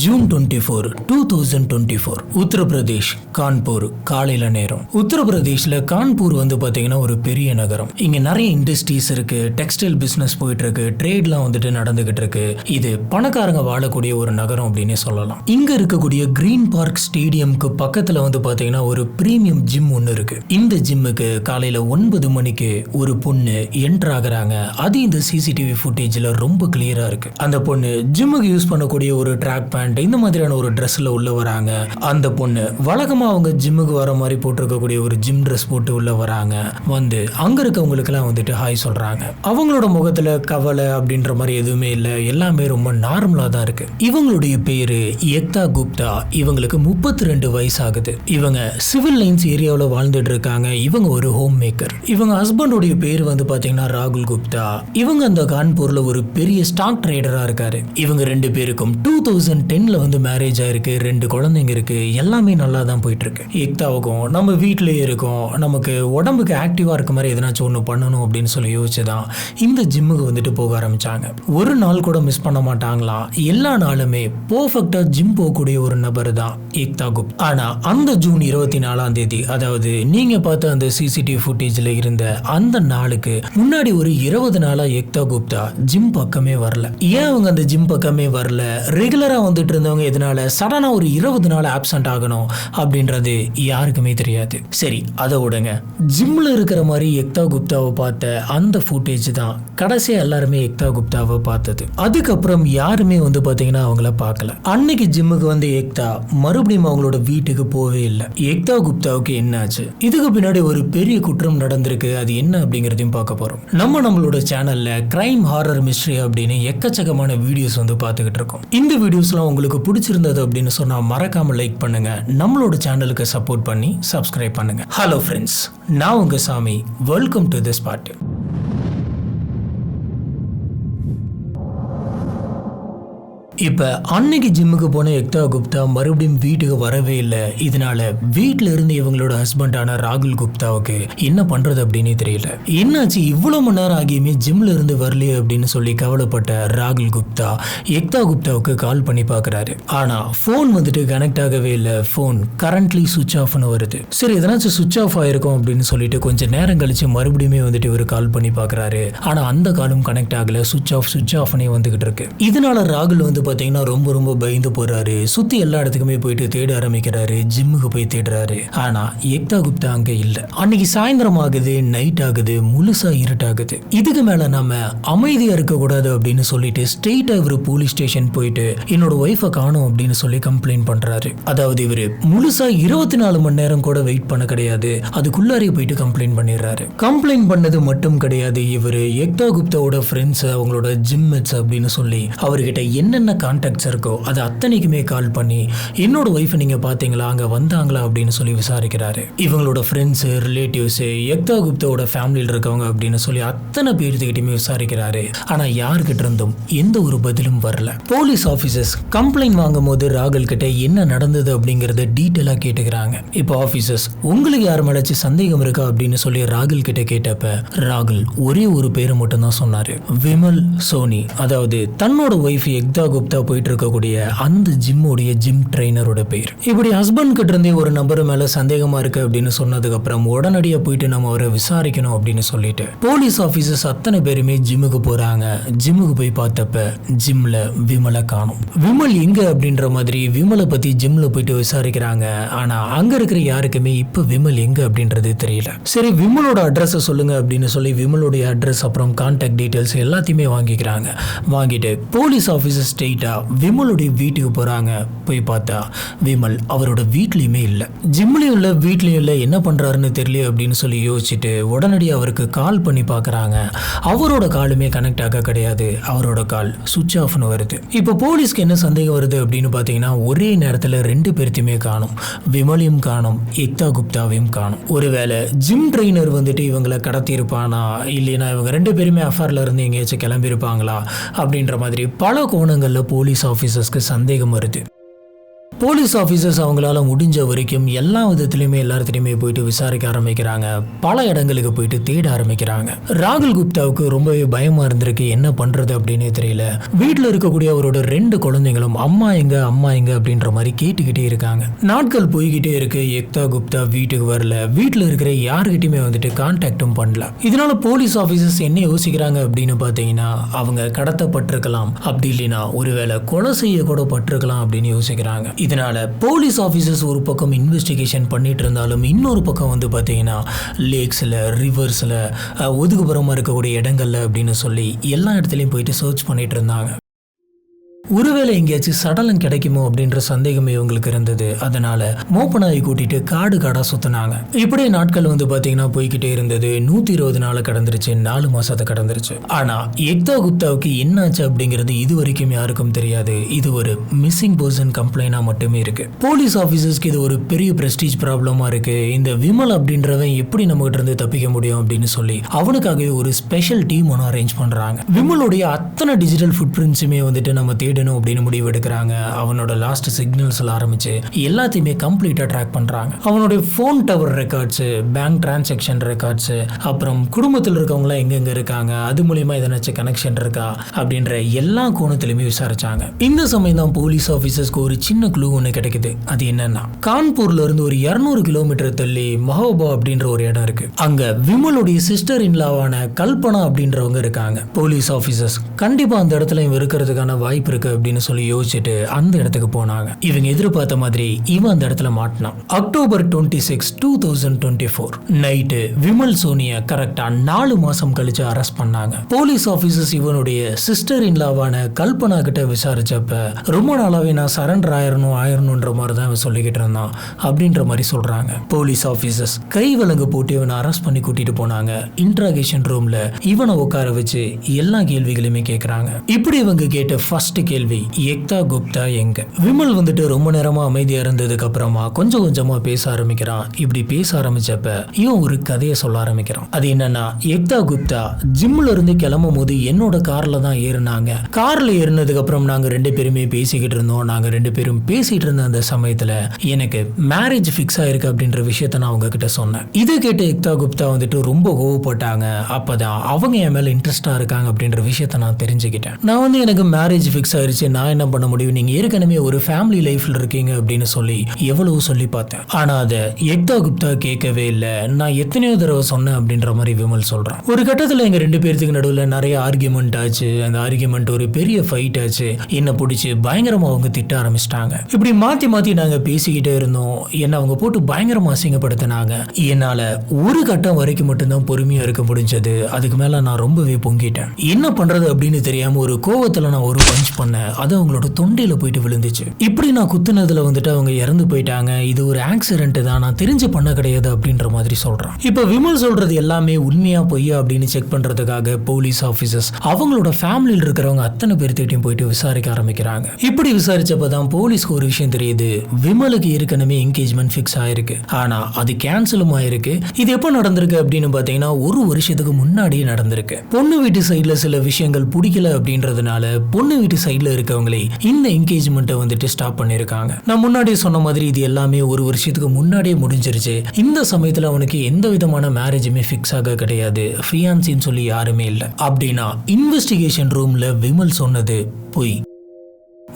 June 24, 2024 Uttar Pradesh Kanpur காலையில நேரம். உத்தரப்பிரதேஷ்ல கான்பூர் பாத்தீங்கன்னா ஒரு பெரிய நகரம். இங்க நிறைய இண்டஸ்ட்ரீஸ் இருக்கு, டெக்ஸ்டைல் பிசினஸ் போயிட்டு இருக்கு, ட்ரேட்லாம் நடந்துகிட்டு இருக்கு. இது பணக்காரங்க வாழக்கூடிய ஒரு நகரம் அப்படின்னு சொல்லலாம். இங்க இருக்கக்கூடிய கிரீன் பார்க் ஸ்டேடியம்க்கு பக்கத்துல பாத்தீங்கன்னா ஒரு பிரீமியம் ஜிம் ஒன்னு இருக்கு. இந்த ஜிம்முக்கு காலையில 9 மணிக்கு ஒரு பொண்ணு என்டர் ஆகுறாங்க. அது இந்த சிசிடிவி ஃபுட்டேஜ்ல ரொம்ப கிளியரா இருக்கு. அந்த பொண்ணு ஜிம்முக்கு யூஸ் பண்ணக்கூடிய ஒரு ட்ராக் பேண்ட் இந்த மாதிரியான ஒரு ட்ரெஸ்ல உள்ள வராங்க. அந்த பொண்ணு வழக்கமா அவங்க ஜிம்முக்கு வர மாதிரி போட்டிருக்கக்கூடிய ஒரு ஜிம் ட்ரெஸ் போட்டு உள்ள வராங்க. அங்க இருக்கவங்களுக்கு எல்லாம் ஹாய் சொல்றாங்க. அவங்களோட முகத்துல கவலை அப்படின்ற மாதிரி எதுவுமே இல்ல, எல்லாமே ரொம்ப நார்மலா தான் இருக்கு. இவங்களுடைய பேரு ஏக்தா குப்தா. இவங்களுக்கு 32 வயசு ஆகுது. இவங்க சிவில் லைன்ஸ் ஏரியாவில் வாழ்ந்துட்டு இருக்காங்க. இவங்க ஒரு ஹோம் மேக்கர். இவங்க ஹஸ்பண்டோடைய பேர் பாத்தீங்கன்னா ராகுல் குப்தா. இவங்க அந்த கான்பூர்ல ஒரு பெரிய ஸ்டாக் ட்ரேடரா இருக்காரு. இவங்க 2 பேருக்கும் 2010ல மேரேஜ் ஆயிருக்கு. 2 குழந்தைங்க இருக்கு. எல்லாமே நல்லா தான் போயிட்டு இருக்கு. ஏக்தாவுக்கும் நம்ம வீட்டிலேயே இருக்கோம், நமக்கு உடம்புக்கு ஆக்டிவா இருக்க மாதிரி எதனாச்சும் ஒன்று பண்ணணும் அப்படின்னு சொல்லி யோசிச்சுதான் இந்த ஜிம்முக்கு போக ஆரம்பிச்சாங்க. ஒரு நாள் கூட மிஸ் பண்ண மாட்டாங்களாம். எல்லா நாளுமே பெர்ஃபெக்ட்டா ஜிம் போகக்கூடிய ஒரு நபர் தான் ஏக்தா குப்தா. ஆனா அந்த ஜூன் 24ஆம் தேதி, அதாவது நீங்க பார்த்த அந்த சிசிடிவி ஃபுட்டேஜ்ல இருந்த அந்த நாளுக்கு முன்னாடி ஒரு 20 நாளா ஏக்தா குப்தா ஜிம் பக்கமே வரல. ஏன் அவங்க அந்த ஜிம் பக்கமே வரல, ரெகுலரா இருந்தவங்க எதனால சடனா ஒரு 20 நாள் ஆப்சென்ட் ஆகணும் அப்படின்றது யாருக்குமே தெரியாது. சரி, அதை விடுங்க. ஜிம்ல இருக்கிற மாதிரி ஏக்தா குப்தாவை பார்த்த அந்த ஃபுட்டேஜ் தான் கடைசியா எல்லாருமே ஏக்தா குப்தாவை பார்த்தது. அதுக்கப்புறம் யாருமே பாத்தீங்கன்னா அவங்கள பார்க்கல. அன்னைக்கு ஜிம்முக்கு ஏக்தா மறுபடியும் அவங்களோட வீட்டுக்கு போவே இல்லை. ஏக்தா குப்தாவுக்கு என்னாச்சு, இதுக்கு பின்னாடி ஒரு பெரிய குற்றம் நடந்திருக்கு. அது என்ன அப்படிங்கறதையும் பார்க்க போறோம். நம்மளோட சேனல்ல கிரைம் ஹாரர் மிஸ்ட்ரி அப்படின்னு எக்கச்சக்கமான வீடியோஸ் பார்த்துக்கிட்டு இருக்கோம். இந்த வீடியோஸ்லாம் உங்களுக்கு பிடிச்சிருந்தது அப்படின்னு சொன்னா மறக்காம லைக் பண்ணுங்க. நம்மளோட சேனலுக்கு சப்போர்ட் பண்ணி சப்ஸ்கிரைப் பண்ணுங்க. ஹலோ ஃப்ரெண்ட்ஸ், நான் உங்க சாமி. Welcome to this part. இப்ப அன்னைக்கு ஜிம்முக்கு போன ஏக்தா குப்தா மறுபடியும் வீட்டுக்கு வரவே இல்லை. இதனால வீட்டுல இருந்து இவங்களோட ஹஸ்பண்டான ராகுல் குப்தாவுக்கு என்ன பண்றது அப்படின்னு தெரியல. என்னாச்சு இவ்வளவு மணி நேரம் ஆகியுமே ஜிம்ல இருந்து வரலையே அப்படின்னு சொல்லி கவலைப்பட்ட ராகுல் குப்தா ஏக்தா குப்தாவுக்கு கால் பண்ணி பாக்குறாரு. ஆனா போன் கனெக்ட் ஆகவே இல்லை. போன் கரண்ட்லி சுவிட்ச் ஆஃப்னு வருது. சரி, எதனாச்சும் சுவிட்ச் ஆஃப் ஆயிருக்கும் அப்படின்னு சொல்லிட்டு கொஞ்சம் நேரம் கழிச்சு மறுபடியுமே இவர் கால் பண்ணி பாக்குறாரு. ஆனா அந்த காலும் கனெக்ட் ஆகல. சுவிட்ச் ஆஃப்னே வந்துகிட்டு இருக்கு. இதனால ராகுல் பாத்தீங்கன்னா ரொம்ப ரொம்ப பயந்து போறாரு. சுத்தி எல்லா இடத்துக்குமே போயிட்டு தேட ஆரம்பிக்கிறாரு. ஜிம்முக்கு போய் தேடுறாரு. ஆனா ஏக்தா குப்தா அங்க இல்ல. அன்னைக்கு சாயந்தரம் ஆகுது, நைட் ஆகுது, முழுசா இருட்டாகுது. இதுக்கு மேல நாம அமைதியா இருக்க கூடாது அப்படின்னு சொல்லிட்டு ஸ்ட்ரெயிட்டா இவரு போலீஸ் ஸ்டேஷன் போயிட்டு என்னோட ஒய்ஃபை காணோம் அப்படின்னு சொல்லி கம்ப்ளைண்ட் பண்றாரு. அதாவது இவரு முழுசா 24 மணி நேரம் கூட வெயிட் பண்ண கிடையாது, அதுக்குள்ளாரே போயிட்டு கம்ப்ளைண்ட் பண்ணிடுறாரு. கம்ப்ளைண்ட் பண்ணது மட்டும் கிடையாது, இவரு ஏக்தா குப்தாவோட ஃப்ரெண்ட்ஸ், அவங்களோட ஜிம் மேட்ஸ் அப்படின்னு சொல்லி அவர்கிட்ட என்னென்ன கான்டாக்ட்ஸ் இருக்கோ அது அத்தனைக்குமே கால் பண்ணி என்னோட ஒய்ஃபை நீங்க பாத்தீங்களா, அங்க வந்தாங்களா அப்படின்னு சொல்லி விசாரிக்கிறாரு. இவங்களோட ஃப்ரெண்ட்ஸ், ரிலேட்டிவ்ஸ், ஏக்தா குப்தாவோட ஃபேமிலியில் இருக்கவங்க அப்படின்னு சொல்லி அத்தனை பேர்த்துக்கிட்டையுமே விசாரிக்கிறாரு. ஆனா யாருக்கிட்ட இருந்தும் எந்த ஒரு பதிலும் வரல. போலீஸ் ஆபீசர்ஸ் கம்ப்ளைண்ட் வாங்கும் போது ராகுல் கிட்ட என்ன நடந்தது அப்படிங்கறத டீட்டெயிலா கேட்டுக்கிறாங்க. இப்போ ஆபீசர்ஸ் உங்களுக்கு யார் மேலாச்சு சந்தேகம் இருக்கா அப்படின்னு சொல்லி ராகுல் கிட்ட கேட்டப்ப ராகுல் ஒரே ஒரு பேரை மட்டும் தான் சொன்னாரு, விமல் சோனி. அதாவது தன்னோட ஒய்ஃப் ஏக்தா குப்தா போயிட்டு இருக்கக்கூடிய அந்த ஜிம்மோடைய ஜிம் ட்ரெயினரோட பேர். இப்படி ஹஸ்பண்ட் கிட்ட இருந்தே ஒரு நபர் மேல சந்தேகமா இருக்கு அப்படின்னு சொன்னதுக்கு அப்புறம் உடனடியா போயிட்டு நம்ம அவரை விசாரிக்கணும் அப்படின்னு சொல்லிட்டு போலீஸ் ஆபீசர்ஸ் அத்தனை பேருமே ஜிம்முக்கு போறாங்க. ஜிம்முக்கு போய் பார்த்தப்ப ஜிம்ல விமலை காணும். விமல் எங்க அப்படின்ற மாதிரி விமலை பத்தி ஜிம்ல போயிட்டு விசாரிக்கிறாங்க. ஆனா அங்க இருக்கிற யாருக்குமே இப்ப விமல் எங்க அப்படின்றது தெரியல. சரி, விமலோட அட்ரஸ் சொல்லுங்க அப்படின்னு சொல்லி விமலோடைய அட்ரஸ் அப்புறம் கான்டாக்ட் டீடைல்ஸ் எல்லாத்தையுமே வாங்கிக்கிறாங்க. வாங்கிட்டு போலீஸ் ஆபீசர் ஸ்ட்ரெயிட்டா விமலுடைய வீட்டுக்கு போறாங்க. போய் பார்த்தா விமல் அவரோட வீட்லயுமே இல்ல. ஜிம்லயும் இல்ல, வீட்லயும் இல்ல. என்ன பண்றாருன்னு தெரியல அப்படின்னு சொல்லி யோசிச்சுட்டு உடனடியாக அவருக்கு கால் பண்ணி பாக்குறாங்க. அவரோட காலுமே கனெக்ட் ஆக கிடையாது. அவரோட கால் சுவிட்ச் ஆஃப்னு வருது. இப்போ போலீஸ்க்கு என்ன சந்தேகம் வருது அப்படின்னு பாத்தீங்கன்னா ஒரே நேரத்துல 2 பேர்த்தையுமே காணும். விமலையும் காணும், ஏக்தா குப்தாவையும் காணும். ஒருவேளை ஜிம் ட்ரெயினர் இவங்களை கடத்தி இருப்பானா, இல்லைன்னா இவங்க 2 பேருமே அஃபேர்ல இருந்து எங்கேயாச்சும் கிளம்பி இருப்பாங்களா அப்படின்ற மாதிரி பல கோணங்கள்ல போலீஸ் ஆபீசர்ஸ்க்கு சந்தேகம் வருது. போலீஸ் ஆஃபீஸர்ஸ் அவங்களால முடிஞ்ச வரைக்கும் எல்லா விதத்திலையுமே எல்லாத்திலையுமே போயிட்டு விசாரிக்க ஆரம்பிக்கிறாங்க. பல இடங்களுக்கு போயிட்டு தேட ஆரம்பிக்கிறாங்க. ராகுல் குப்தாவுக்கு ரொம்பவே பயமா இருந்திருக்கு, என்ன பண்றது அப்படின்னே தெரியல. வீட்டில் இருக்கக்கூடிய அவரோட 2 குழந்தைங்களும் அம்மா எங்க அப்படின்ற மாதிரி கேட்டுக்கிட்டே இருக்காங்க. நாட்கள் போய்கிட்டே இருக்கு. ஏக்தா குப்தா வீட்டுக்கு வரல. வீட்டில் இருக்கிற யாருக்கிட்டையுமே வந்துட்டு கான்டாக்டும் பண்ணல. இதனால போலீஸ் ஆஃபீஸர்ஸ் என்ன யோசிக்கிறாங்க அப்படின்னு பார்த்தீங்கன்னா, அவங்க கடத்தப்பட்டிருக்கலாம், அப்படி இல்லைன்னா ஒருவேளை கொலை செய்ய கூட பட்டிருக்கலாம் அப்படின்னு யோசிக்கிறாங்க. இதனால போலீஸ் ஆஃபீஸர்ஸ் ஒரு பக்கம் இன்வெஸ்டிகேஷன் பண்ணிட்டு இருந்தாலும் இன்னொரு பக்கம் வந்து பார்த்தீங்கன்னா லேக்ஸில், ரிவர்ஸில், ஒதுக்குப்புறமா இருக்கக்கூடிய இடங்கள்ல அப்படின்னு சொல்லி எல்லா இடத்துலையும் போயிட்டு சர்ச் பண்ணிட்டு இருந்தாங்க. ஒருவேளை எங்கேயாச்சும் சடலம் கிடைக்குமோ அப்படின்ற சந்தேகமே இவங்களுக்கு இருந்தது. அதனால மோப்பனாயை கூட்டிட்டு காடு காடா சுத்தினாங்க. இப்படியே நாட்கள் வந்து பாத்தீங்கன்னா போய்கிட்டே இருந்தது. 120 நாள் கடந்துருச்சு, 4 மாசத்தை கடந்துருச்சு. ஆனா ஏக்தா குப்தாவுக்கு என்னாச்சு அப்படிங்கிறது இது வரைக்கும் யாருக்கும் தெரியாது. இது ஒரு மிஸ்ஸிங் பர்சன் கம்ப்ளைண்டா மட்டுமே இருக்கு. போலீஸ் ஆபீசர்ஸ்க்கு இது ஒரு பெரிய பிரஸ்டீஜ் ப்ராப்ளமா இருக்கு. இந்த விமல் அப்படின்றவன் எப்படி நம்ம கிட்ட இருந்து தப்பிக்க முடியும் அப்படின்னு சொல்லி அவனுக்காகவே ஒரு ஸ்பெஷல் டீம் ஒன்று அரேஞ்ச் பண்றாங்க. விமலுடைய அத்தனை டிஜிட்டல் ஃபுட் பிரிண்ட்ஸுமே வந்துட்டு நம்ம தேடணும் அப்படின்னு முடிவு எடுக்கிறாங்க. அவனோட லாஸ்ட் சிக்னல்ஸ்ல ஆரம்பிச்சு எல்லாத்தையுமே கம்ப்ளீட்டா ட்ராக் பண்றாங்க. அவனுடைய phone tower records, bank transaction records, அப்புறம் குடும்பத்தில் இருக்கவங்க எங்கெங்க இருக்காங்க, அது மூலியமா எதனாச்சும் கனெக்ஷன் இருக்கா அப்படின்ற எல்லா கோணத்திலுமே விசாரிச்சாங்க. இந்த சமயம் தான் போலீஸ் ஆபீசர்ஸ்க்கு ஒரு சின்ன க்ளூ ஒன்று கிடைக்குது. அது என்னன்னா, கான்பூர்ல இருந்து ஒரு 200 கிலோமீட்டர் தள்ளி மஹோபா அப்படின்ற ஒரு இடம் இருக்கு. அங்க விமலுடைய சிஸ்டர் இன்லாவான கல்பனா அப்படின்றவங்க இருக்காங்க. போலீஸ் ஆபீசர்ஸ் கண்டிப்பா அந்த இடத்துல இருக்கிறதுக்கான வாய்ப்பு இருக்கு அப்படின்னு சொல்லி யோசிச்சுட்டு அந்த இடத்துக்கு போனாங்க. இவங்க எதிர்பார்த்த மாதிரி இவன் அந்த இடத்துல மாட்டினான். அக்டோபர் 26, 2024 நைட்டு விமல் சோனியா கரெக்டா 4 மாசம் கழிச்சு அரெஸ்ட் பண்ணாங்க. போலீஸ் ஆபீசர்ஸ் இவனுடைய சிஸ்டர் இன்லாவான கல்பனா கிட்ட விசாரிச்சப்ப ரொம்ப நாளாவே நான் சரண்டர் ஆயிரணும்ன்ற மாதிரி தான் இவன் சொல்லிக்கிட்டு இருந்தான் அப்படின்ற மாதிரி சொல்றாங்க. போலீஸ் ஆபீசர்ஸ் கை விலங்கு போட்டு இவனை அரெஸ்ட் பண்ணி கூட்டிட்டு போனாங்க. இன்ட்ராகேஷன் ரூம்ல இவனை உட்கார வச்சு எல்லா கேள்விகளுமே கேட்கறாங்க. இப்படி இவங்க கேட்ட ஃபர்ஸ்ட் கேள்வி, ஏக்தா குப்தா எங்க? விமல் வந்துட்டு ரொம்ப நேரமா அமைதியா இருந்ததுக்கு அப்புறமா கொஞ்சம் கொஞ்சமா பேச ஆரம்பிக்கிறான். இப்படி பேச ஆரம்பிச்சப்ப இவன் ஒரு கதையை சொல்ல ஆரம்பிக்கிறான். அது என்னன்னா, ஏக்தா குப்தா ஜிம்ல இருந்து கிளம்பும் போது என்னோட கார்ல தான் ஏறினாங்க. கார்ல ஏறினதுக்கு அப்புறம் நாங்க 2 பேருமே பேசிக்கிட்டு இருந்தோம். நாங்க 2 பேரும் பேசிட்டு இருந்த அந்த சமயத்துல எனக்கு மேரேஜ் ஃபிக்ஸ் ஆயிருக்கு அப்படின்ற விஷயத்த நான் அவங்க கிட்ட சொன்னேன். இதை கேட்டு ஏக்தா குப்தா வந்துட்டு ரொம்ப கோவப்பட்டாங்க. அப்பதான் அவங்க என் மேல இன்ட்ரெஸ்டா இருக்காங்க அப்படின்ற விஷயத்த நான் தெரிஞ்சுக்கிட்டேன். நான் வந்து எனக்கு மேரேஜ் ஃபிக்ஸ் ஆயிருச்சு, நான் என்ன பண்ண முடியும், நீங்க ஏற்கனவே ஒரு ஃபேமிலி லைஃப்ல இருக்கீங்க அப்படின்னு சொல்லி எவ்வளவு சொல்லி பார்த்தேன். ஆனா அதை ஏக்தா குப்தா கேட்கவே இல்லை. நான் எத்தனையோ தடவை சொன்னேன் அப்படின்ற மாதிரி விமல் சொல்றான். ஒரு கட்டத்துல எங்க 2 பேருக்கு நடுவில் நிறைய ஆர்கியூமெண்ட் ஆச்சு. அந்த ஆர்கியூமெண்ட் ஒரு பெரிய ஃபைட் ஆச்சு. என்ன பிடிச்சி பயங்கரமா அவங்க திட்ட ஆரம்பிச்சிட்டாங்க. இப்படி மாத்தி மாத்தி நாங்க பேசிக்கிட்டே இருந்தோம். என்ன அவங்க போட்டு பயங்கரமா அசிங்கப்படுத்தினாங்க. என்னால ஒரு கட்டம் வரைக்கும் மட்டும்தான் பொறுமையா இருக்க முடிஞ்சது. அதுக்கு மேல நான் ரொம்பவே பொங்கிட்டேன். என்ன பண்றது அப்படின்னு தெரியாம ஒரு கோவத்துல நான் ஒரு பஞ்ச் பண்ணேன். அது அவங்களோட தொண்டையில போயிட்டு விழுந்துச்சு. இப்படி நான் குத்துனதுல வந்துட்டு அவங்க இறந்து போயிட்டாங்க. இது ஒரு ஆக்சிடென்ட் தான், நான் தெரிஞ்சு பண்ண கிடையாது அப்படின்ற மாதிரி சொல்றான். இப்ப விமல் சொல்றது எல்லாமே உண்மையா பொய்யா அப்படின்னு செக் பண்றதுக்காக போலீஸ் ஆபீசர்ஸ் அவங்களோட ஃபேமிலியில் இருக்கிறவங்க அத்தனை பேர்த்திட்டையும் போயிட்டு விசாரிக்க ஆரம்பிக்கிறாங்க. இப்படி விசாரிச்சப்பதான் போலீஸ்க்கு ஒரு விஷயம் தெரியுது. விமலுக்கு ஏற்கனவே என்கேஜ்மெண்ட் ஃபிக்ஸ் ஆயிருக்கு. ஆனா அது கேன்சலும் ஆயிருக்கு. இது எப்ப நடந்திருக்கு அப்படின்னு பாத்தீங்கன்னா 1 வருஷத்துக்கு முன்னாடியே நடந்திருக்கு. பொண்ணு வீட்டு சைட்ல சில விஷயங்கள் பிடிக்கல அப்படின்றதுனால பொண்ணு வீட்டு சைட்ல இருக்கவங்களே இந்த என்கேஜ்மெண்ட்டை வந்துட்டு ஸ்டாப் பண்ணிருக்காங்க. நான் முன்னாடியே சொன்ன மாதிரி இது எல்லாமே 1 வருஷத்துக்கு முன்னாடியே முடிஞ்சிருச்சு. இந்த சமயத்துல அவனுக்கு எந்த விதமான மேரேஜுமே ஃபிக்ஸ் ஆக கிடையாது. ஃபியான்சின்னு சொல்லி யாருமே இல்லை. அப்படின்னா இன்வெஸ்டிகேஷன் ரூம்ல விமல் சொன்னது பொய்.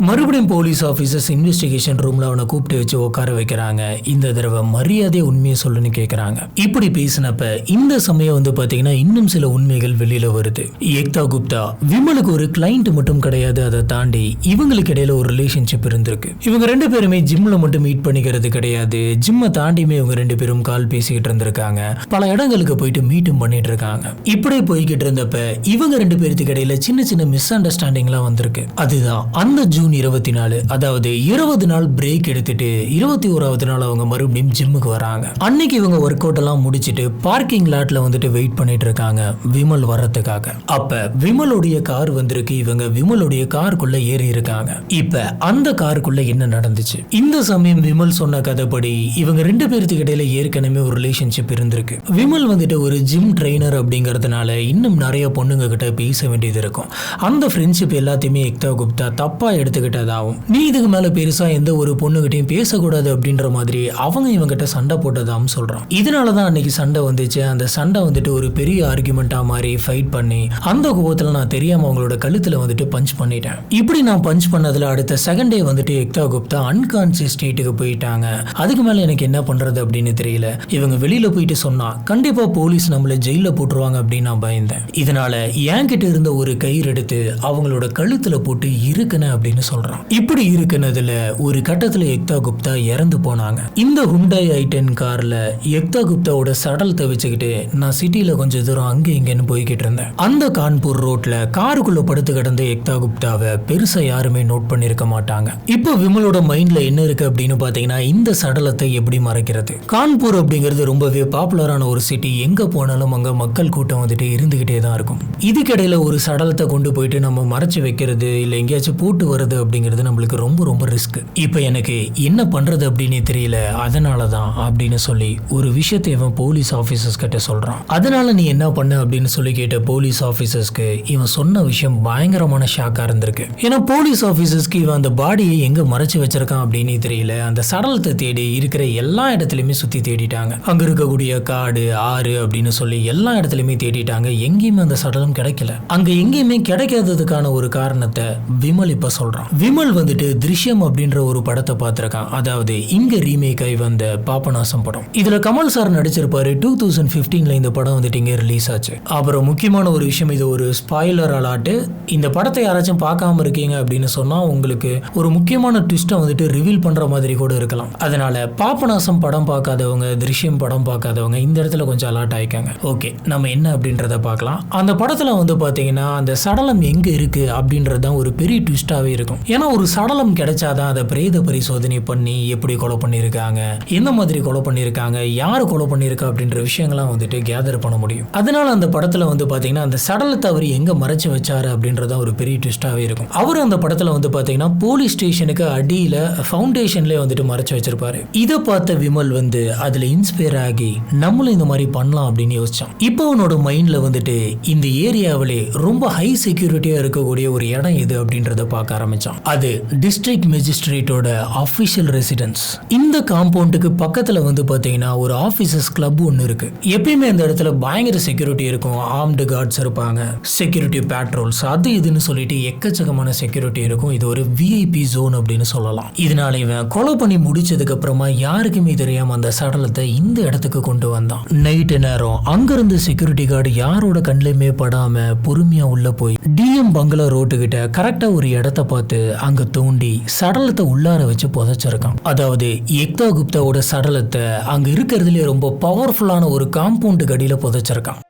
மறுபடியும் போலீஸ் ஆஃபீஸர்ஸ் இன்வெஸ்டிகேஷன் ரூம்ல அவனை கூப்பிட்டு வச்சு உட்கார வைக்கிறாங்க. இந்த தடவை மரியாதையை உண்மையை சொல்லுன்னு கேட்கறாங்க. இப்படி பேசினப்ப இந்த சமயம் வந்து பாத்தீங்கன்னா இன்னும் சில உண்மைகள் வெளியில வருது. ஏக்தா குப்தா விமலுக்கு ஒரு கிளைண்ட் மட்டும் கிடையாது, அதை தாண்டி இவங்களுக்கு இடையில ஒரு ரிலேஷன்ஷிப் இருந்திருக்கு. இவங்க 2 பேருமே ஜிம்ல மட்டும் மீட் பண்ணிக்கிறது கிடையாது. ஜிம்மை தாண்டியுமே இவங்க 2 பேரும் கால் பேசிக்கிட்டு இருந்திருக்காங்க. பல இடங்களுக்கு போயிட்டு மீட்டும் பண்ணிட்டு இருக்காங்க. இப்படியே போய்கிட்டு இருந்தப்ப இவங்க 2 பேருக்கு இடையில சின்ன சின்ன மிஸ் அண்டர்ஸ்டாண்டிங்லாம் வந்திருக்கு. அதுதான் அந்த ஜூன் 24, அதாவது 20 நாள் பிரேக் எடுத்துட்டு 21வது நாள் அவங்க மறுபடியும் ஜிம்முக்கு வராங்க. அன்னைக்கு இவங்க ஒர்க் அவுட் எல்லாம் முடிச்சிட்டு பார்க்கிங் லாட்ல வந்துட்டு வெயிட் பண்ணிட்டு இருக்காங்க விமல் வர்றதுக்காக. அப்ப விமலுடைய கார் வந்திருக்கு. இவங்க விமலுடைய காருக்குள்ள ஏறி இருக்காங்க. இப்ப அந்த காருக்குள்ள என்ன நடந்துச்சு? இந்த சமயம் விமல் சொன்ன கதைப்படி இவங்க 2 பேருக்கு இடையில ஏற்கனவே ஒரு ரிலேஷன்ஷிப் இருந்திருக்கு. விமல் வந்துட்டு ஒரு ஜிம் ட்ரெயினர் அப்படிங்கறதுனால இன்னும் நிறைய பொண்ணுங்க கிட்ட பேச வேண்டியது இருக்கும். அந்த ஃப்ரெண்ட்ஷிப் எல்லாத்தையுமே ஏக்தா குப்தா தப்பா எடுத்து எடுத்துக்கிட்டதாகவும் நீ இதுக்கு மேல பெருசா எந்த ஒரு பொண்ணுகிட்டையும் பேசக்கூடாது அப்படின்ற மாதிரி அவங்க இவங்கிட்ட சண்டை போட்டதாகவும் சொல்றான். இதனாலதான் அன்னைக்கு சண்டை வந்துச்சு. அந்த சண்டை வந்துட்டு ஒரு பெரிய ஆர்குமெண்டா மாதிரி ஃபைட் பண்ணி அந்த கோபத்துல நான் தெரியாம அவங்களோட கழுத்துல வந்துட்டு பஞ்ச் பண்ணிட்டேன். இப்படி நான் பஞ்ச் பண்ணதுல அடுத்த செகண்ட் டே வந்துட்டு எக்தா குப்தா அன்கான்சியஸ் ஸ்டேட்டுக்கு போயிட்டாங்க. அதுக்கு மேல எனக்கு என்ன பண்றது அப்படின்னு தெரியல. இவங்க வெளியில போயிட்டு சொன்னா கண்டிப்பா போலீஸ் நம்மள ஜெயில போட்டுருவாங்க அப்படின்னு நான் பயந்தேன். இதனால என்கிட்ட இருந்த ஒரு கயிறு எடுத்து அவங்களோட கழுத்துல போட்டு இருக்குன அப்படின்னு சொல்றான். இப்படி இருக்குனதுல ஒரு கட்டத்துல எக்தா குப்தா இறந்து போனாங்க. இந்த ஹுண்டாய் i10 கார்ல எக்தா குப்தாவோட சடலத்தை வச்சுக்கிட்டு நான் சிட்டில கொஞ்சம் தூரம் அங்க இங்கன்னு போய்கிட்டு இருந்தேன். அந்த கான்பூர் ரோட்ல காருக்குள்ள படுத்து கிடந்த எக்தா குப்தாவை பெருசா யாருமே நோட் பண்ணிருக்க மாட்டாங்க. இப்போ விமலோட மைண்ட்ல என்ன இருக்கு அப்படின்னு பாத்தீங்கன்னா இந்த சடலத்தை எப்படி மறைக்கிறது. கான்பூர் அப்படிங்கிறது ரொம்பவே பாப்புலரான ஒரு சிட்டி. எங்க போனாலும் அங்க மக்கள் கூட்டம் வந்துட்டு இருந்துகிட்டே தான் இருக்கும். இதுக்கிடையில ஒரு சடலத்தை கொண்டு போயிட்டு நம்ம மறைச்சு வைக்கிறது இல்ல எங்கேயாச்சும் போட்டு வருது அப்படிங்கிறது நம்மளுக்கு ரொம்ப ரொம்ப ரிஸ்க். இப்போ எனக்கு என்ன பண்றது அப்படின்னு தெரியல. அதனாலதான் அப்படின்னு சொல்லி ஒரு விஷயத்தை இவன் போலீஸ் ஆபீசர்ஸ் கிட்ட சொல்றான். அதனால நீ என்ன பண்ண அப்படின்னு சொல்லி கேட்ட போலீஸ் ஆபீசர்ஸ்க்கு இவன் சொன்ன விஷயம் பயங்கரமான ஷாக்கா இருந்திருக்கு. ஏன்னா போலீஸ் ஆபீசர்ஸ்க்கு இவன் அந்த பாடியை எங்க மறைச்சு வச்சிருக்கான் அப்படின்னு தெரியல. அந்த சடலத்தை தேடி இருக்கிற எல்லா இடத்துலயுமே சுத்தி தேடிட்டாங்க. அங்க இருக்கக்கூடிய காடு ஆறு அப்படின்னு சொல்லி எல்லா இடத்துலயுமே தேடிட்டாங்க. எங்கேயுமே அந்த சடலம் கிடைக்கல. அங்க எங்கேயுமே கிடைக்காததுக்கான ஒரு காரணத்தை விமல் இப்ப சொல்றான். விமல் வந்துட்டு திருஷ்யம் அப்படின்ற ஒரு படத்தை பார்த்திருக்கான். அதாவது இங்க ரீமேக் ஆகி வந்த பாபநாசம் படம். இதுல கமல் சார் நடிச்சிருப்பாரு. 2015ல இந்த படம் வந்துட்டு இங்க ரிலீஸ் ஆச்சு. அப்புறம் முக்கியமான ஒரு விஷயம், இது ஒரு ஸ்பாயிலர் அலாட்டு. இந்த படத்தை யாராச்சும் பார்க்காம இருக்கீங்க அப்படின்னு சொன்னா உங்களுக்கு ஒரு முக்கியமான ட்விஸ்ட்டை வந்துட்டு ரிவீல் பண்ற மாதிரி கூட இருக்கலாம். அதனால பாபநாசம் படம் பார்க்காதவங்க, திருஷ்யம் படம் பார்க்காதவங்க இந்த இடத்துல கொஞ்சம் அலர்ட் ஆயிக்காங்க. ஓகே, நம்ம என்ன அப்படின்றத பார்க்கலாம். அந்த படத்துல வந்து பாத்தீங்கன்னா அந்த சடலம் எங்க இருக்கு அப்படின்றதான் ஒரு பெரிய ட்விஸ்டாவே இருக்கும். ஏன்னா ஒரு சடலம் கிடைச்சாதான் அதை பிரேத பரிசோதனை பண்ணி எப்படி கொலை பண்ணியிருக்காங்க, எந்த மாதிரி கொலை பண்ணியிருக்காங்க, யாரு கொலை பண்ணியிருக்கா அப்படின்ற விஷயங்கள்லாம் வந்துட்டு கேதர் பண்ண முடியும். அதனால அந்த படத்துல வந்து பாத்தீங்கன்னா அந்த சடலத்தை அவர் எங்க மறைச்சு வச்சாரு அப்படின்றதான் ஒரு பெரிய ட்விஸ்டாவே இருக்கும். அவர் அந்த படத்துல வந்து பாத்தீங்கன்னா போலீஸ் ஸ்டேஷனுக்கு அடியில ஃபவுண்டேஷன்ல வந்துட்டு மறைச்சு வச்சிருப்பாரு. இதை பார்த்த விமல் வந்து அதுல இன்ஸ்பயர் ஆகி நம்மளும் இந்த மாதிரி பண்ணலாம் அப்படின்னு யோசிச்சான். இப்போ அவனோட மைண்ட்ல வந்துட்டு இந்த ஏரியாவிலே ரொம்ப ஹை செக்யூரிட்டியா இருக்கக்கூடிய ஒரு இடம் எது அப்படின்றத பார்க்க ஆரம்பிச்சான். அது டிஸ்ட்ரிக்ட் மேஜிஸ்ட்ரேட்டோட அபிஷியல் ரெசிடென்ஸ். இந்த காம்பவுண்டுக்கு பக்கத்துல வந்து பாத்தீங்கன்னா ஒரு ஆபீசர்ஸ் கிளப் ஒன்னு இருக்கு. எப்பயுமே அந்த இடத்துல பயங்கர செக்யூரிட்டி இருக்கும். ஆர்ம்டு கார்ட்ஸ் இருப்பாங்க, செக்யூரிட்டி பேட்ரோல்ஸ், அது இதுன்னு சொல்லிட்டு எக்கச்சக்கமான செக்யூரிட்டி இருக்கும். இது ஒரு விஐபி ஜோன் அப்படின்னு சொல்லலாம். இதனால இவன் கொலை பண்ணி முடிச்சதுக்கு அப்புறமா யாருக்குமே தெரியாம அந்த சடலத்தை இந்த இடத்துக்கு கொண்டு வந்தான். நைட்டு நேரம் அங்கிருந்து செக்யூரிட்டி கார்டு யாரோட கண்ணிலுமே படாம பொறுமையா உள்ள போய் டிஎம் பங்களா ரோட்டு கிட்ட கரெக்டா ஒரு இடத்த பார்த்து அங்க தோண்டி சடலத்தை உள்ளார வச்சு புதைச்சிருக்கான். அதாவது எக்தா குப்தாவோட சடலத்தை அங்க இருக்கிறதுல ரொம்ப பவர்ஃபுல்லான ஒரு காம்பவுண்டுக்கு அடியில புதைச்சிருக்கான்.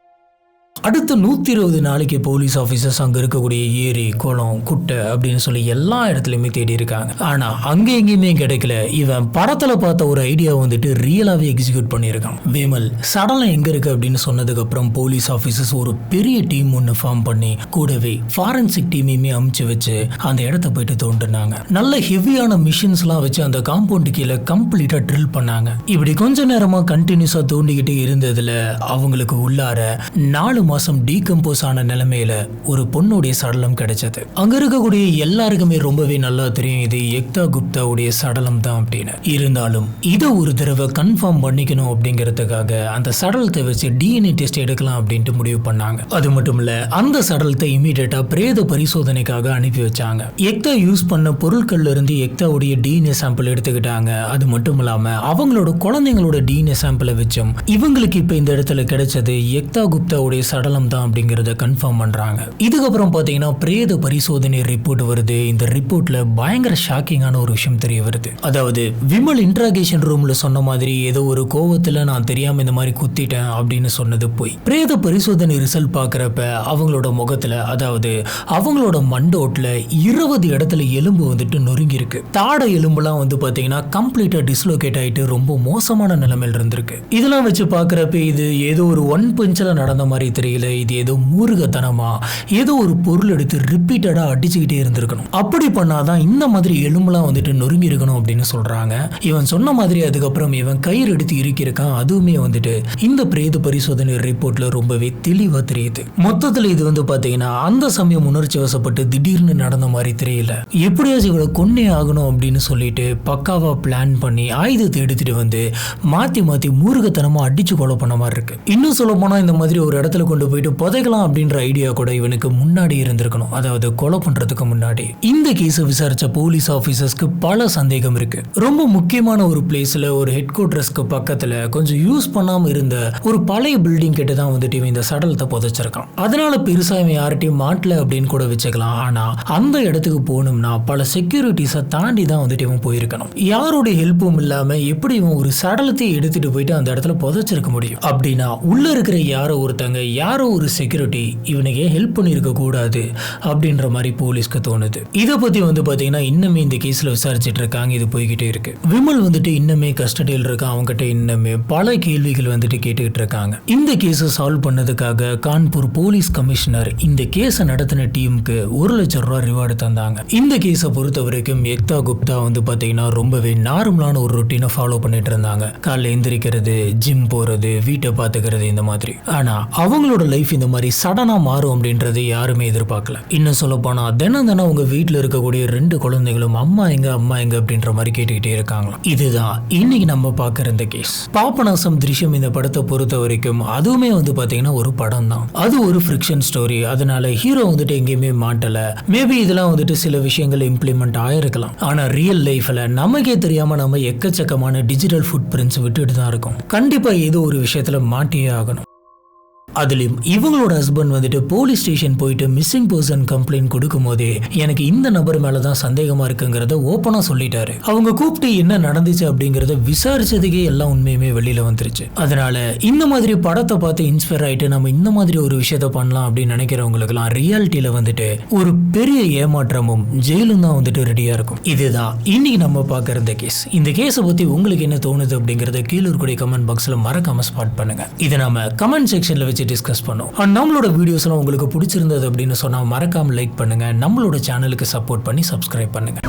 அடுத்த 120 நாளைக்கு போலீஸ் ஆஃபீஸர்ஸ் அங்கே இருக்கக்கூடிய ஏரி குளம் குட்டை அப்படின்னு சொல்லி எல்லா இடத்துலையுமே தேடி இருக்காங்க. ஆனால் அங்கே எங்கேயுமே கிடைக்கல. இவன் படத்தில் பார்த்த ஒரு ஐடியா வந்துட்டு ரியலாகவே எக்ஸிக்யூட் பண்ணியிருக்கான். விமல் சடலம் எங்கே இருக்கு அப்படின்னு சொன்னதுக்கு அப்புறம் போலீஸ் ஆஃபீஸர்ஸ் ஒரு பெரிய டீம் ஒன்று ஃபார்ம் பண்ணி கூடவே ஃபாரன்சிக் டீமையுமே அமுச்சு வச்சு அந்த இடத்த போயிட்டு தோண்டினாங்க. நல்ல ஹெவியான மிஷின்ஸ்லாம் வச்சு அந்த காம்பவுண்டு கீழே கம்ப்ளீட்டாக ட்ரில் பண்ணாங்க. இப்படி கொஞ்ச நேரமாக கண்டினியூஸாக தோண்டிக்கிட்டே இருந்ததுல அவங்களுக்கு உள்ளார 4 மாசம் டீகம்போஸ் ஆன நிலைமையில ஒரு பொண்ணுடைய சடலம் கிடைச்சது. அங்க இருக்கக்கூடிய எல்லாருக்குமே ரொம்பவே நல்லா தெரியும் இது எக்தா குப்தாவுடைய சடலம் தான் அப்படின்னு. இருந்தாலும் இதை ஒரு தடவை கன்ஃபார்ம் பண்ணிக்கணும் அப்படிங்கிறதுக்காக அந்த சடலத்தை வச்சு டிஎன்ஏ டெஸ்ட் எடுக்கலாம் அப்படின்ட்டு முடிவு பண்ணாங்க. அது மட்டும் இல்ல, அந்த சடலத்தை இமீடியட்டா பிரேத பரிசோதனைக்காக அனுப்பி வச்சாங்க. எக்தா யூஸ் பண்ண பொருட்கள்ல இருந்து எக்தாவுடைய டிஎன்ஏ சாம்பிள் எடுத்துக்கிட்டாங்க. அது மட்டும் இல்லாம அவங்களோட குழந்தைங்களோட டிஎன்ஏ சாம்பிளை வச்சும் இவங்களுக்கு இப்ப இந்த இடத்துல கிடைச்சது எக்தா குப்தாவுடைய சடலம் தான் அப்படிங்கறத கன்ஃபார்ம் பண்றாங்க. இதுக்கப்புறம் பாத்தீங்கன்னா பிரேத பரிசோதனை ரிப்போர்ட் வருது. இந்த ரிப்போர்ட்ல பயங்கர ஷாக்கிங்கான ஒரு விஷயம் தெரிய வருது. அதாவது விமல் இன்ட்ராகேஷன் ரூம்ல சொன்ன மாதிரி ஏதோ ஒரு கோவத்துல நான் தெரியாம இந்த மாதிரி குத்திட்டேன் அப்படின்னு சொன்னது போய். பிரேத பரிசோதனை ரிசல்ட் பாக்குறப்ப அவங்களோட முகத்துல, அதாவது அவங்களோட மண்டோட்ல 20 இடத்துல எலும்பு வந்துட்டு நொறுங்கி இருக்கு. தாட எலும்புலாம் வந்து பாத்தீங்கன்னா கம்ப்ளீட்டா டிஸ்லோகேட் ஆயிட்டு ரொம்ப மோசமான நிலைமையில இருந்திருக்கு. இதெல்லாம் வச்சு பாக்குறப்ப இது ஏதோ ஒரு ஒன் பஞ்சில் நடந்த மாதிரி தெரியும். தெரியல, இது ஏதோ மூர்க்கத்தனமா ஏதோ ஒரு பொருள் எடுத்து ரிப்பீட்டடா அடிச்சுக்கிட்டே இருந்திருக்கணும். அப்படி பண்ணாதான் இந்த மாதிரி எலும்புலாம் வந்துட்டு நொறுங்கி இருக்கணும் அப்படின்னு சொல்றாங்க. இவன் சொன்ன மாதிரி அதுக்கப்புறம் இவன் கயிறு எடுத்து இருக்கிருக்கான். அதுவுமே வந்துட்டு இந்த பிரேத பரிசோதனை ரிப்போர்ட்ல ரொம்பவே தெளிவா தெரியுது. மொத்தத்துல இது வந்து பாத்தீங்கன்னா அந்த சமயம் உணர்ச்சி வசப்பட்டு திடீர்னு நடந்த மாதிரி தெரியல. எப்படியாச்சும் இவளை கொன்னே ஆகணும் அப்படின்னு சொல்லிட்டு பக்காவா பிளான் பண்ணி ஆயுதத்தை எடுத்துட்டு வந்து மாத்தி மாத்தி மூர்க்கத்தனமா அடிச்சு கொலை பண்ண மாதிரி இருக்கு. இன்னும் சொல்ல போனா இந்த மாதிரி ஒரு இடத்துல கொண்டு போயிட்டு புதைக்கலாம் அப்படின்ற ஐடியா கூட இவனுக்கு முன்னாடி இருந்திருக்கணும். அதாவது கொலை பண்றதுக்கு முன்னாடி. இந்த கேஸை விசாரிச்ச போலீஸ் ஆபீசர்ஸ்க்கு பல சந்தேகம் இருக்கு. ரொம்ப முக்கியமான ஒரு பிளேஸ்ல ஒரு ஹெட் குவார்டர்ஸ்க்கு பக்கத்துல கொஞ்சம் யூஸ் பண்ணாம இருந்த ஒரு பழைய பில்டிங் கிட்ட தான் வந்துட்டு இவன் இந்த சடலத்தை புதைச்சிருக்கான். அதனால பெருசா இவன் யார்கிட்டையும் மாட்டல அப்படின்னு கூட வச்சுக்கலாம். ஆனா அந்த இடத்துக்கு போகணும்னா பல செக்யூரிட்டிஸை தாண்டி தான் வந்துட்டு இவன் போயிருக்கணும். யாரோட ஹெல்ப்பும் இல்லாம எப்படி இவன் ஒரு சடலத்தை எடுத்துட்டு போயிட்டு அந்த இடத்துல புதைச்சிருக்க முடியும்? அப்படின்னா உள்ள இருக்கிற யாரோ ஒருத்தங்க யாரோ ஒரு செக்யூரிட்டி இவனுக்கு ஹெல்ப் பண்ணிருக்க கூடாது அப்படின்ற மாதிரி போலீஸ்க்கு தோணுது. இதை பத்தி வந்து பாத்தீங்கன்னா இன்னுமே இந்த கேஸ்ல விசாரிச்சுட்டு இருக்காங்க. இது போய்கிட்டே இருக்கு. விமல் வந்துட்டு இன்னுமே கஸ்டடியில் இருக்கான். அவங்ககிட்ட இன்னுமே பல கேள்விகள் வந்துட்டு கேட்டுக்கிட்டு இருக்காங்க. இந்த கேஸை சால்வ் பண்ணதுக்காக கான்பூர் போலீஸ் கமிஷனர் இந்த கேஸை நடத்தின டீமுக்கு 1 லட்சம் ரூபாய் ரிவார்டு தந்தாங்க. இந்த கேஸை பொறுத்த வரைக்கும் எக்தா குப்தா வந்து பாத்தீங்கன்னா ரொம்பவே நார்மலான ஒரு ரொட்டீனை ஃபாலோ பண்ணிட்டு இருந்தாங்க. காலைல எந்திரிக்கிறது, ஜிம் போறது, வீட்டை பாத்துக்கிறது, இந்த மாதிரி. ஆனா அவங்களோட லைஃப் இந்த மாதிரி சடனா மாறும் அப்படின்றது யாருமே எதிர்பார்க்கல. இன்னும் சொல்ல போனா தினம் உங்க வீட்டுல இருக்கக்கூடிய 2 குழந்தைகளும் அம்மா எங்க அப்படின்ற மாதிரி கேட்டுக்கிட்டே இருக்காங்க. இதுதான் இன்னைக்கு நம்ம பார்க்கிற இந்த கேஸ். பாபநாசம் திருஷ்யம் இந்த படத்தை பொறுத்த வரைக்கும் அதுவுமே வந்து பாத்தீங்கன்னா ஒரு படம் தான். அது ஒரு ஃபிக்ஷன் ஸ்டோரி. அதனால ஹீரோ வந்துட்டு எங்கேயுமே மாட்டல. மேபி இதெல்லாம் வந்துட்டு சில விஷயங்கள் இம்ப்ளிமெண்ட் ஆயிருக்கலாம். ஆனா ரியல் லைஃப்ல நமக்கே தெரியாம நம்ம எக்கச்சக்கமான டிஜிட்டல் ஃபுட் பிரிண்ட்ஸ் விட்டுட்டு தான் இருக்கோம். கண்டிப்பா ஏதோ ஒரு விஷயத்துல மாட்டியே ஆகணும். அதுலயும் இவங்களோட ஹஸ்பண்ட் வந்துட்டு போலீஸ் ஸ்டேஷன் போயிட்டு மிஸ்ஸிங் பர்சன் கம்ப்ளைண்ட் கொடுக்கும் போதே எனக்கு இந்த நபர் மேலதான் சந்தேகமா இருக்குங்கிறத ஓப்பனா சொல்லிட்டாரு. அவங்க கூப்பிட்டு என்ன நடந்துச்சு அப்படிங்கறத விசாரிச்சதுக்கே எல்லாம் உண்மையுமே வெளியில வந்துருச்சு. அதனால இந்த மாதிரி படத்தை பார்த்து இன்ஸ்பயர் ஆயிட்டு நம்ம இந்த மாதிரி ஒரு விஷயத்த பண்ணலாம் அப்படின்னு நினைக்கிறவங்களுக்கு எல்லாம் ரியாலிட்டியில வந்துட்டு ஒரு பெரிய ஏமாற்றமும் ஜெயிலும் தான் வந்துட்டு ரெடியா இருக்கும். இதுதான் இன்னைக்கு நம்ம பார்க்கிற இந்த கேஸ். இந்த கேஸை பத்தி உங்களுக்கு என்ன தோணுது அப்படிங்கறத கீழே இருக்கக்கூடிய கமெண்ட் பாக்ஸ்ல மறக்காம ஸ்பாட் பண்ணுங்க. இதை நம்ம கமெண்ட் செக்ஷன்ல வச்சு டிஸ்கஸ் பண்ணோம். நம்மளோட வீடியோஸ் எல்லாம் உங்களுக்கு பிடிச்சிருந்தது அப்படின்னு சொன்னா மறக்காம லைக் பண்ணுங்க. நம்மளோட சேனலுக்கு சப்போர்ட் பண்ணி சப்ஸ்கிரைப் பண்ணுங்க.